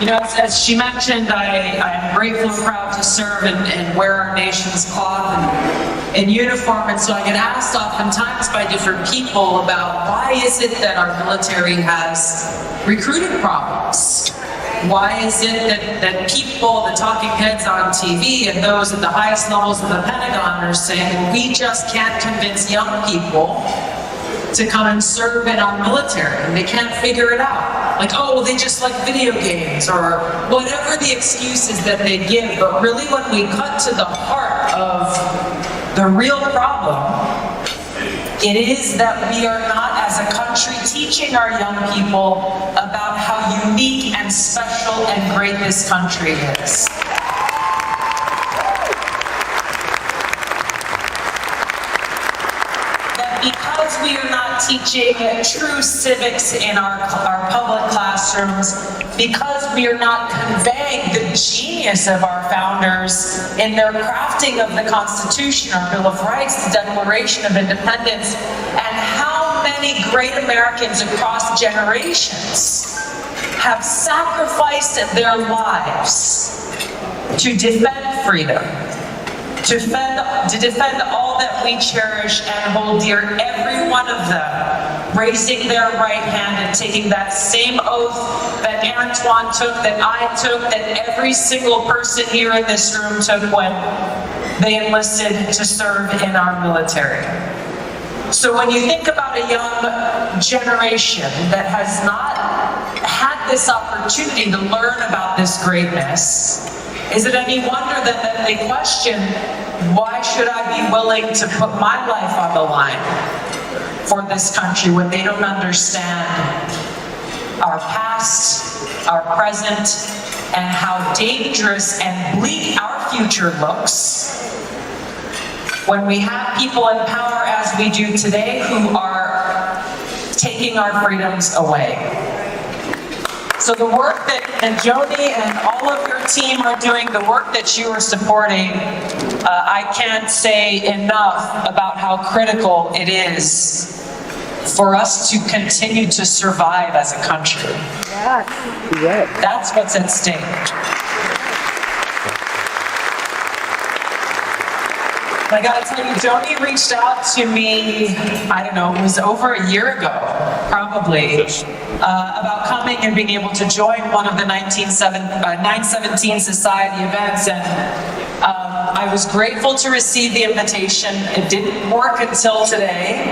You know, as she mentioned, I am grateful and proud to serve and wear our nation's cloth and uniform. And so I get asked oftentimes by different people about why is it that our military has recruiting problems? Why is it that people, the talking heads on TV and those at the highest levels of the Pentagon are saying, we just can't convince young people to come and serve in our military, and they can't figure it out. Like, oh, well, they just like video games, or whatever the excuses that they give. But really, when we cut to the heart of the real problem, it is that we are not, as a country, teaching our young people about how unique and special and great this country is. Because we are not teaching true civics in our public classrooms, because we are not conveying the genius of our founders in their crafting of the Constitution, our Bill of Rights, the Declaration of Independence, and how many great Americans across generations have sacrificed their lives to defend freedom, to defend all that we cherish and hold dear, every one of them raising their right hand and taking that same oath that Antoine took, that I took, that every single person here in this room took when they enlisted to serve in our military. So when you think about a young generation that has not had this opportunity to learn about this greatness, is it any wonder that they question, why should I be willing to put my life on the line for this country when they don't understand our past, our present, and how dangerous and bleak our future looks when we have people in power as we do today who are taking our freedoms away. So the work that Joni and all of your team are doing, the work that you are supporting, I can't say enough about how critical it is for us to continue to survive as a country. Yes. That's what's at stake. I gotta tell you, Joni reached out to me, I don't know, it was over a year ago, probably, about coming and being able to join one of the 917 Society events, and I was grateful to receive the invitation. It didn't work until today,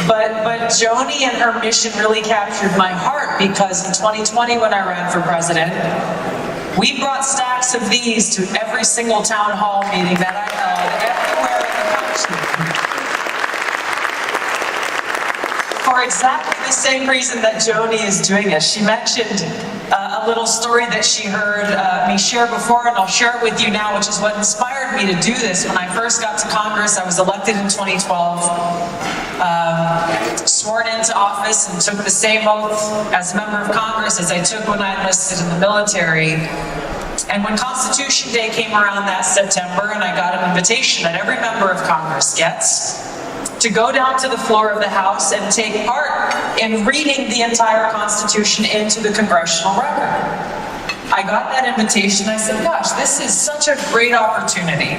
but Joni and her mission really captured my heart, because in 2020 when I ran for president, we brought stacks of these to every single town hall meeting that I held everywhere in the country. For exactly the same reason that Joni is doing it. She mentioned a little story that she heard me share before, and I'll share it with you now, which is what inspired me to do this. When I first got to Congress, I was elected in 2012, sworn into office, and took the same oath as a member of Congress as I took when I enlisted in the military. And when Constitution Day came around that September, and I got an invitation that every member of Congress gets, to go down to the floor of the House and take part in reading the entire Constitution into the congressional record. I got that invitation. I said, gosh, this is such a great opportunity,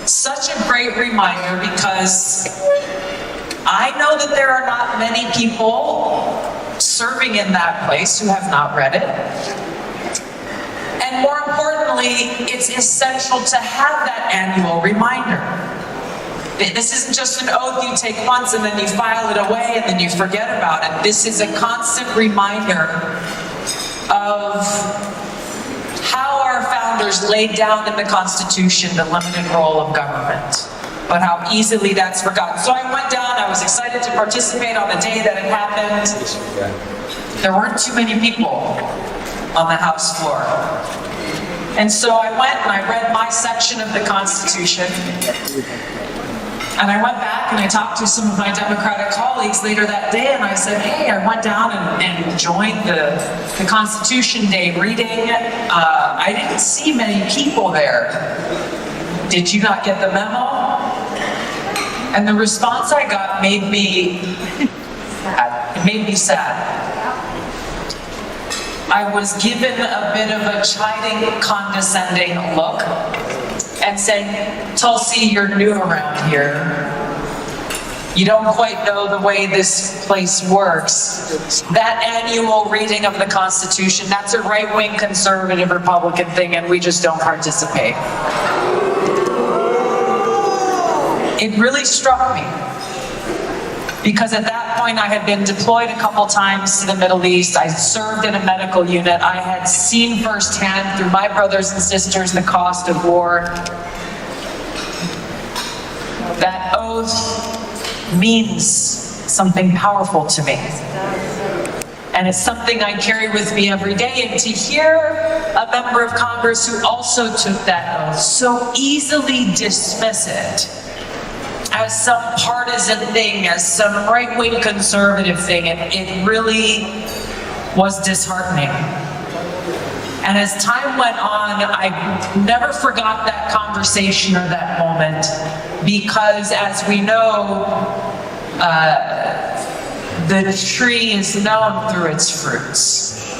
such a great reminder, because I know that there are not many people serving in that place who have not read it. And more importantly, it's essential to have that annual reminder. This isn't just an oath you take once and then you file it away and then you forget about it. This is a constant reminder of how our founders laid down in the Constitution the limited role of government, but how easily that's forgotten. So I went down, I was excited to participate on the day that it happened. There weren't too many people on the House floor. And so I went and I read my section of the Constitution. And I went back and I talked to some of my Democratic colleagues later that day, and I said, hey, I went down and joined the Constitution Day reading. I didn't see many people there. Did you not get the memo? And the response I got made me sad. I was given a bit of a chiding, condescending look and said, Tulsi, you're new around here. You don't quite know the way this place works. That annual reading of the Constitution, that's a right-wing conservative Republican thing, and we just don't participate. It really struck me, because at that point I had been deployed a couple times to the Middle East. I served in a medical unit. I had seen firsthand through my brothers and sisters the cost of war. That oath means something powerful to me. And it's something I carry with me every day. And to hear a member of Congress who also took that oath so easily dismiss it as some partisan thing, as some right-wing conservative thing, it really was disheartening. And as time went on, I never forgot that conversation or that moment, because as we know, the tree is known through its fruits.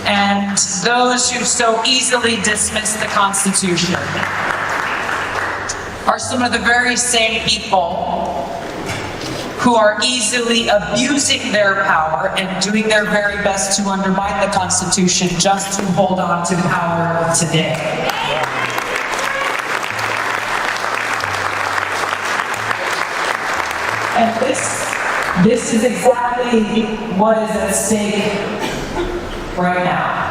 And those who so easily dismiss the Constitution are some of the very same people who are easily abusing their power and doing their very best to undermine the Constitution just to hold on to power today. And this is exactly what is at stake right now.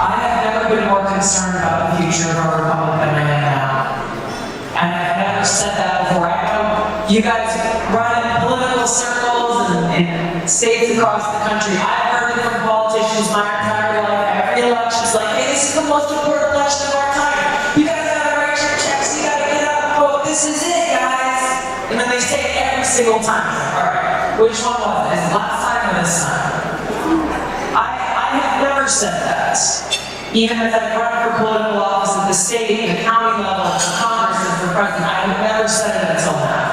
I have never been more concerned about the future of our republic than I am now. And I've never said that before. I know you guys run in political circles and states across the country. I've heard it from politicians my entire life. Every election is like, hey, this is the most important election of our time. You guys gotta write your checks, you gotta get out and vote. This is it, guys. And then they say it every single time. All right, which one was it? Is it last time or this time? I have never said that. Even as I've run for political office at the state, the county level, for Congress, and for president, I have never said it until now.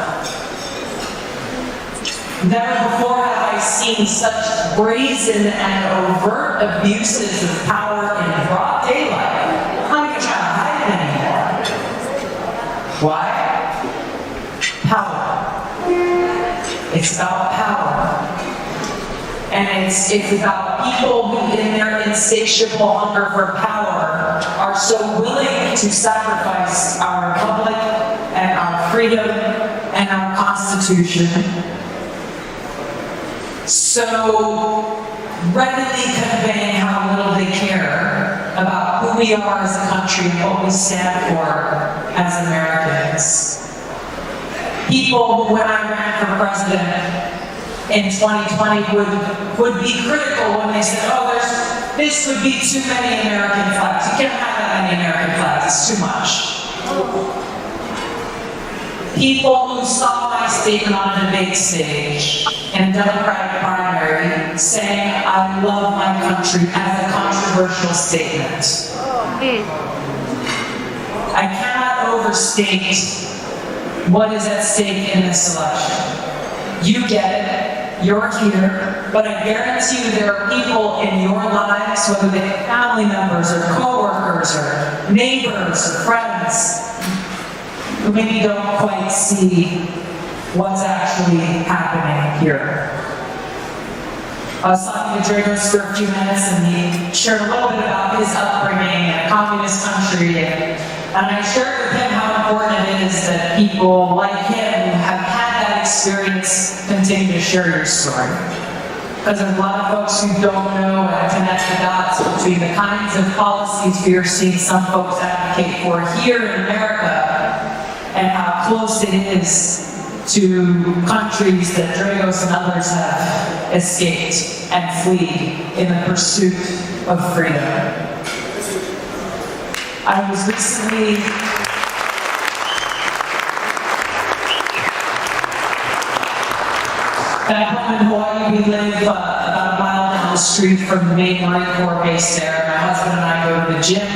Never before have I seen such brazen and overt abuses of power in broad daylight. I'm not even trying to hide it anymore. Why? Power. It's about power. And it's about people who, in their insatiable hunger for power, are so willing to sacrifice our republic and our freedom and our Constitution, so readily conveying how little they care about who we are as a country and what we stand for as Americans. People who, when I ran for president in 2020, would be critical when they said, oh, this would be too many American flags. You can't have that many American flags, it's too much. People who saw my statement on a debate stage in a Democratic primary saying, I love my country, as a controversial statement. I cannot overstate what is at stake in this election. You get it, you're here, but I guarantee you there are people in your lives, whether they are family members or co-workers or neighbors or friends, who maybe don't quite see what's actually happening here. I was talking to Dragos for a few minutes, and he shared a little bit about his upbringing in a communist country, and I shared with him how important it is that people like him who have had that experience continue to share your story. Because there's a lot of folks who don't know and connect the dots between the kinds of policies we're seeing some folks advocate for here in America and how close it is to countries that Dragos and others have escaped and fled in the pursuit of freedom. I was recently back home in Hawaii. We live about a mile down the street from the main Marine Corps base there. My husband and I go to the gym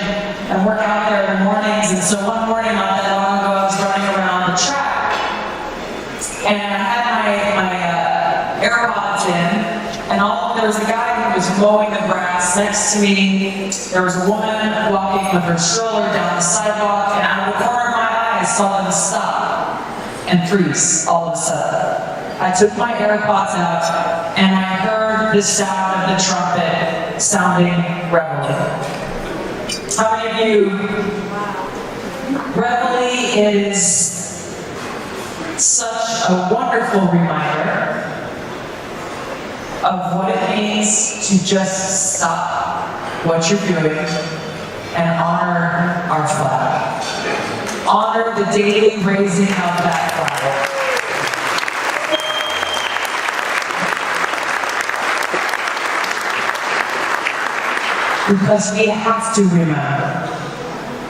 and work out there in the mornings. And so one morning not that long ago, I was running around the track. And I had my AirPods in, and all there was a guy who was mowing the grass next to me. There was a woman walking with her stroller down the sidewalk, and out of the corner of my eye, I saw them stop and freeze all of a sudden. I took my AirPods out, and I heard the sound of the trumpet sounding Reveille. How many of you? Reveille is such a wonderful reminder of what it means to just stop what you're doing and honor our flag. Honor the daily raising of that flag. Because we have to remember.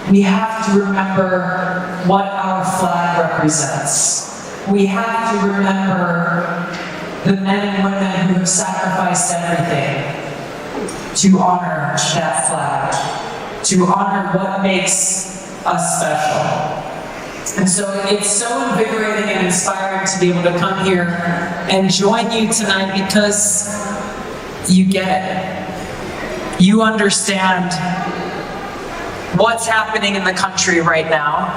We have to remember what our flag represents. We have to remember the men and women who have sacrificed everything to honor that flag, to honor what makes us special. And so it's so invigorating and inspiring to be able to come here and join you tonight because you get it. You understand what's happening in the country right now.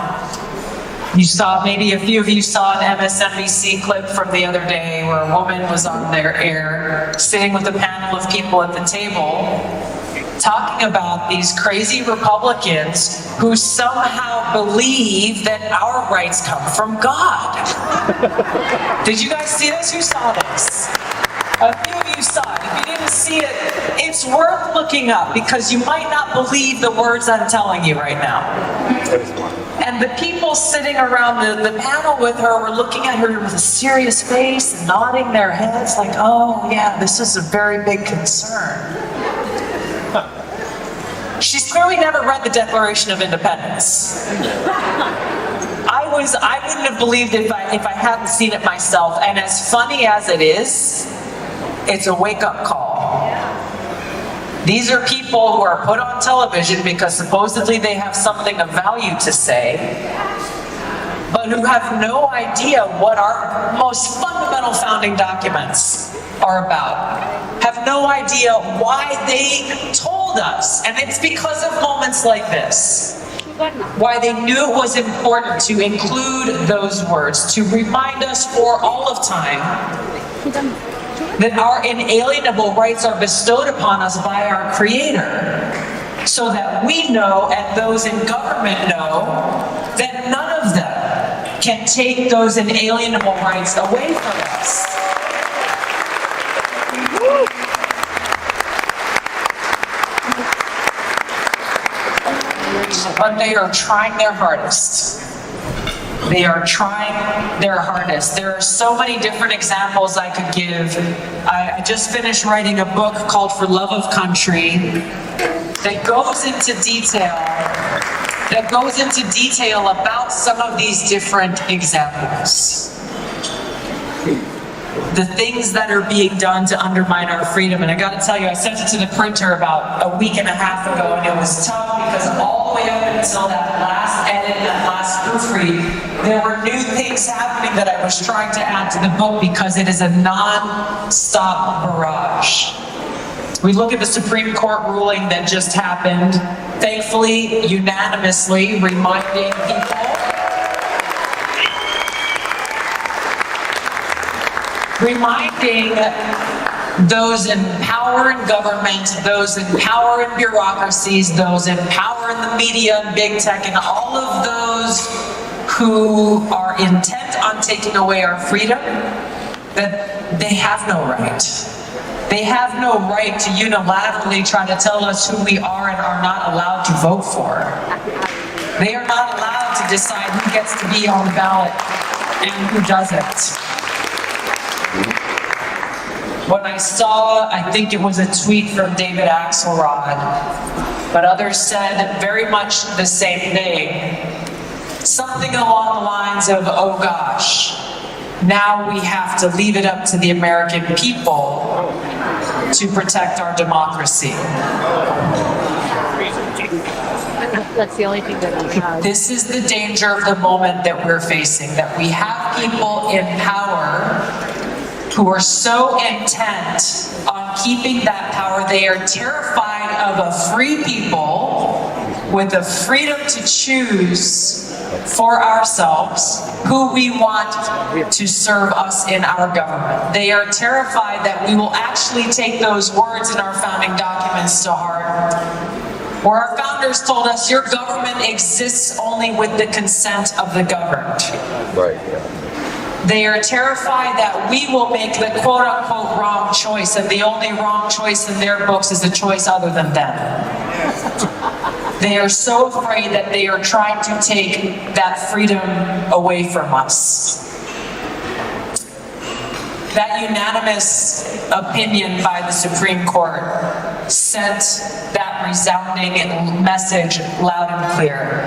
You saw, maybe a few of you saw an MSNBC clip from the other day where a woman was on their air sitting with a panel of people at the table talking about these crazy Republicans who somehow believe that our rights come from God. Did you guys see this? Who saw this? A few of you saw it. If you didn't see it, it's worth looking up because you might not believe the words I'm telling you right now. And the people sitting around the panel with her were looking at her with a serious face and nodding their heads like, oh yeah, this is a very big concern. She's clearly never read the Declaration of Independence. I wouldn't have believed it if I hadn't seen it myself. And as funny as it is, it's a wake-up call. These are people who are put on television because supposedly they have something of value to say, but who have no idea what our most fundamental founding documents are about. Have no idea why they told us. And it's because of moments like this. Why they knew it was important to include those words, to remind us for all of time that our inalienable rights are bestowed upon us by our Creator, so that we know and those in government know that none of them can take those inalienable rights away from us. But they are trying their hardest. They are trying their hardest. There are so many different examples I could give. I just finished writing a book called For Love of Country that goes into detail about some of these different examples. The things that are being done to undermine our freedom. And I gotta tell you, I sent it to the printer about a week and a half ago, and it was tough because all the way up until that last edit, that last proofread, there were new things happening that I was trying to add to the book because it is a non-stop barrage. We look at the Supreme Court ruling that just happened, thankfully, unanimously reminding those in power in government, those in power in bureaucracies, those in power in the media and big tech, and all of those who are intent on taking away our freedom, that they have no right. They have no right to unilaterally try to tell us who we are and are not allowed to vote for. They are not allowed to decide who gets to be on the ballot and who doesn't. When I saw, I think it was a tweet from David Axelrod, but others said very much the same thing. Something along the lines of, oh gosh, now we have to leave it up to the American people to protect our democracy. That's the only thing that we have. This is the danger of the moment that we're facing, that we have people in power who are so intent on keeping that power. They are terrified of a free people with the freedom to choose for ourselves who we want to serve us in our government. They are terrified that we will actually take those words in our founding documents to heart, where our founders told us, your government exists only with the consent of the governed. Right. They are terrified that we will make the quote-unquote wrong choice, and the only wrong choice in their books is a choice other than them. They are so afraid that they are trying to take that freedom away from us. That unanimous opinion by the Supreme Court sent that resounding message loud and clear.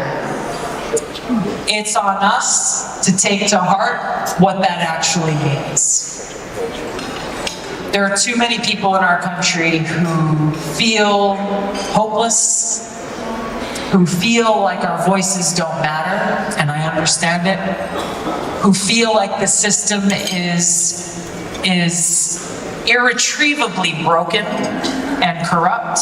It's on us to take to heart what that actually means. There are too many people in our country who feel hopeless, who feel like our voices don't matter, and I understand it, who feel like the system is irretrievably broken and corrupt,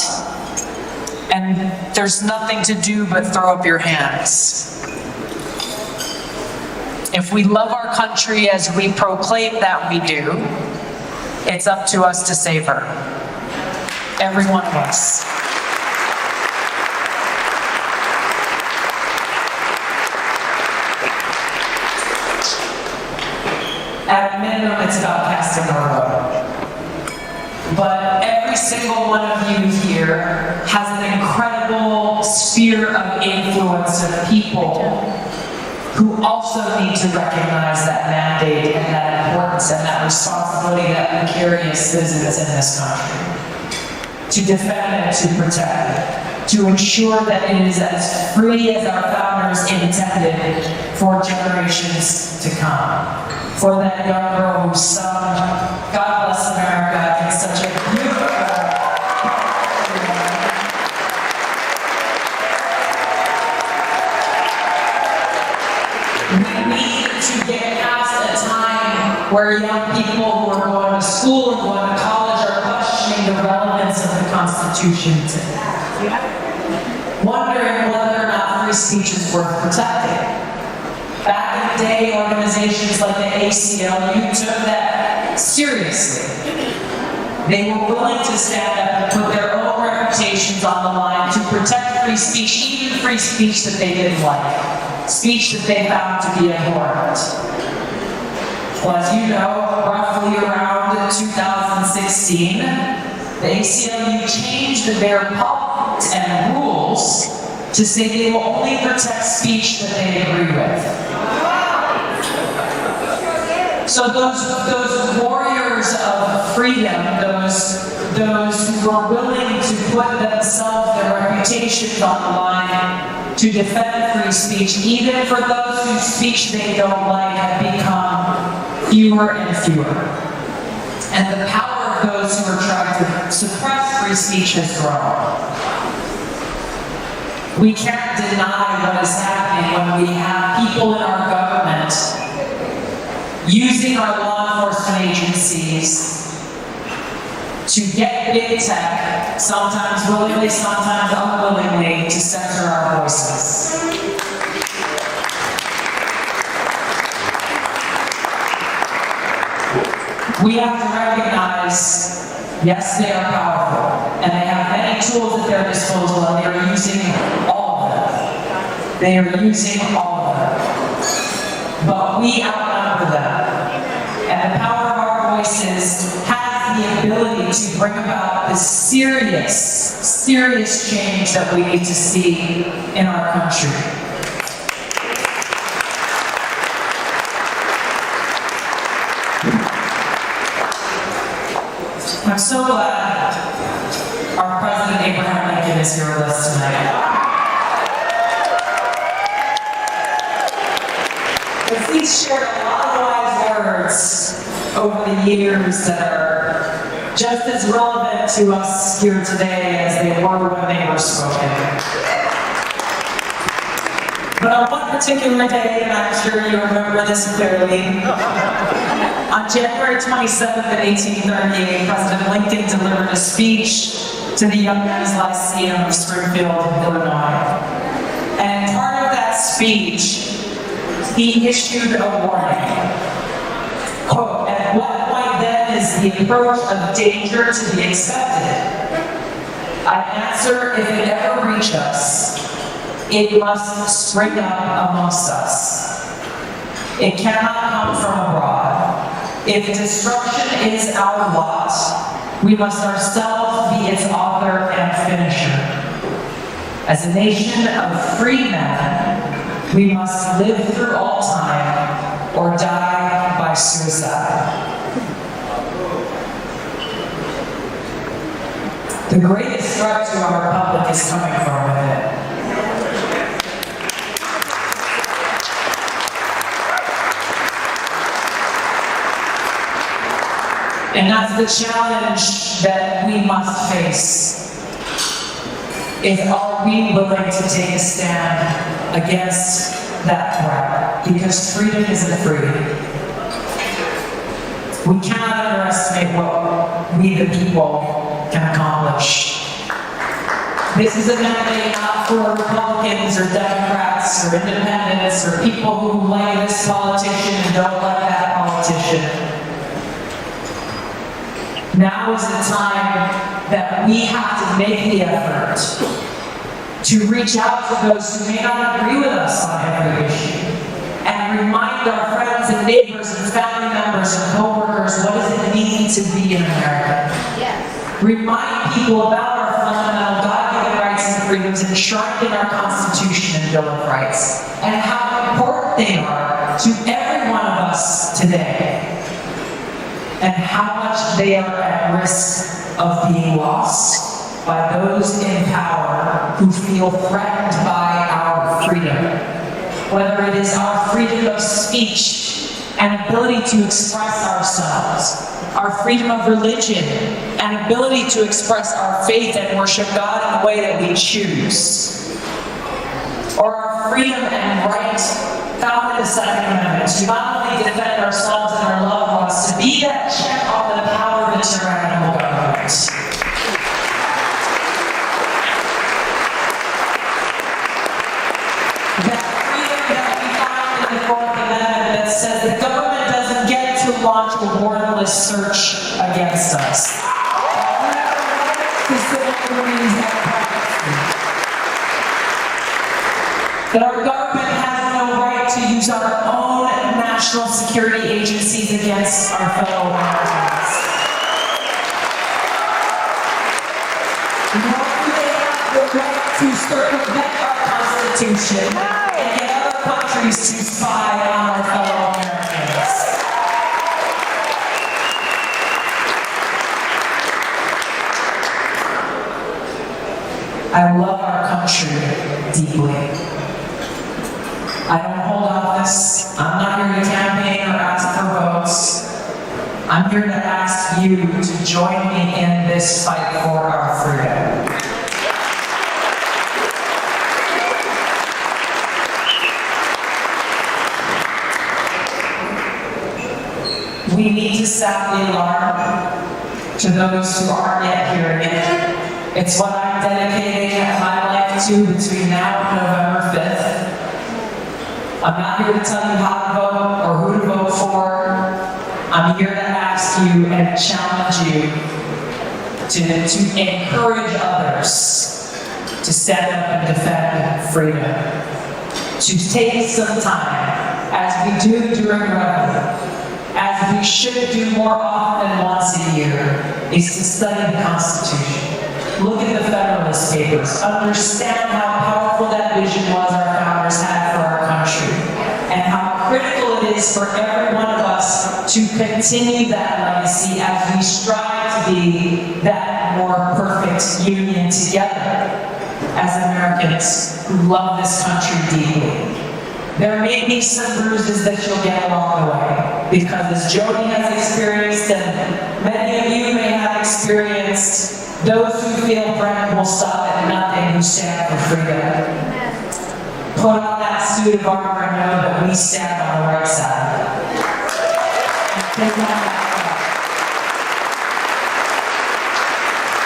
and there's nothing to do but throw up your hands. If we love our country as we proclaim that we do, it's up to us to save her. Every one of us. At a minimum, it's about casting our vote. But every single one of you here has an incredible sphere of influence of people who also need to recognize that mandate and that importance and that responsibility that precarious citizens in this country. To defend and to protect it. To ensure that it is as free as our founders intended for generations to come. For that young girl who sung God Bless America in such a beautiful we need to get past a time where young people who are going to school and going to college are questioning the relevance of the Constitution today. Wondering whether or not free speech is worth protecting. Back in the day, organizations like the ACLU took that seriously. They were willing to stand up and put their own reputations on the line to protect free speech, even free speech that they didn't like, speech that they found to be abhorrent. Well, as you know, roughly around 2016, the ACLU changed their policies and rules to say they will only protect speech that they agree with. So those warriors of freedom, those who are willing to put themselves, their reputations on the line to defend free speech, even for those whose speech they don't like, have become fewer and fewer. And the power of those who are trying to suppress free speech has grown. We can't deny what is happening when we have people in our government using our law enforcement agencies to get big tech, sometimes willingly, sometimes unwillingly, to censor our voices. We have to recognize, yes, they are powerful, and they have many tools at their disposal, and they are using all of them. They are using all of them. But we outnumber them. And the power of our voices has the ability to bring about this serious change that we need to see in our country. I'm so glad our President Abraham Lincoln is here with us tonight. Because he's shared a lot of wise words over the years that are just as relevant to us here today as they were when they were spoken. But on one particular day, and I'm sure you remember this clearly, on January 27th of 1838, President Lincoln delivered a speech to the Young Men's Lyceum of Springfield, Illinois. And part of that speech, he issued a warning. Quote, "At what point then is the approach of danger to be accepted? I answer, if it ever reach us, it must spring up amongst us. It cannot come from abroad. If destruction is our lot, we must ourselves be its author and finisher. As a nation of free men, we must live through all time or die by suicide." The greatest threat to our republic is coming from within. And that's the challenge that we must face. Are we willing to take a stand against that threat? Because freedom isn't free. We cannot underestimate what we the people can accomplish. This is a mandate not for Republicans or Democrats or independents or people who like this politician and don't like that politician. Now is the time that we have to make the effort to reach out to those who may not agree with us on every issue and remind our friends and neighbors and family members and co-workers what does it mean to be an American. Yes. Remind people about our fundamental God-given rights and freedoms enshrined in our Constitution and Bill of Rights and how important they are to every one of us today, and how much they are at risk of being lost by those in power who feel threatened by our freedom. Whether it is our freedom of speech and ability to express ourselves, our freedom of religion and ability to express our faith and worship God in the way that we choose, or our freedom and right found in the Second Amendment to not only defend ourselves and our loved ones, to be that check on the power of the tyrannical government. That freedom that we find in the Fourth Amendment that says the government doesn't get to launch a warrantless search against us. That our government has no right to use our own national security agencies against our fellow Americans. Nor do they have the right to circumvent our Constitution and get other countries to spy on our fellow Americans. I love our country deeply. I don't hold office. I'm not here to campaign or ask for votes. I'm here to ask you to join me in this fight for our freedom. We need to sound the alarm to those who aren't yet hearing it. It's what I'm dedicating my life to between now and November 5th. I'm not here to tell you how to vote or who to vote for. I'm here to ask you and challenge you to encourage others to stand up and defend freedom. To take some time, as we do during Reveille, as we should do more often than once a year, is to study the Constitution. Look at the Federalist Papers. Understand how powerful that vision was our founders had for our country, and how critical it is for every one of us to continue that legacy as we strive to be that more perfect union together as Americans who love this country deeply. There may be some bruises that you'll get along the way, because as Jody has experienced and many of you may have experienced, those who feel threatened will stop at nothing who stand for freedom. Put on that that suit of armor and know that we stand on the right side. And take on that fight.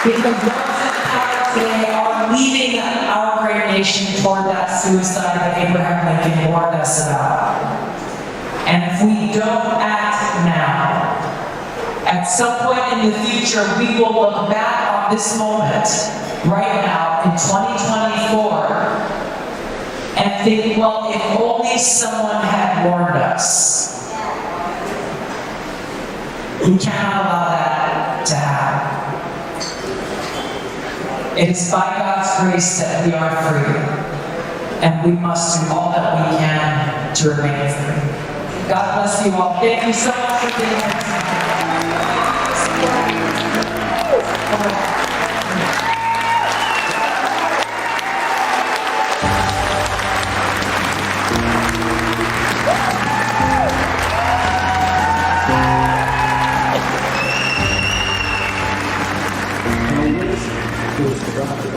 Because those in power today are leading our great nation toward that suicide that Abraham Lincoln warned us about. And if we don't act now, at some point in the future, we will look back on this moment, right now, in 2024, and think, well, if only someone had warned us. We cannot allow that to happen. It is by God's grace that we are free, and we must do all that we can to remain free. God bless you all. Thank you so much for being here tonight. Tulsi Gabbard.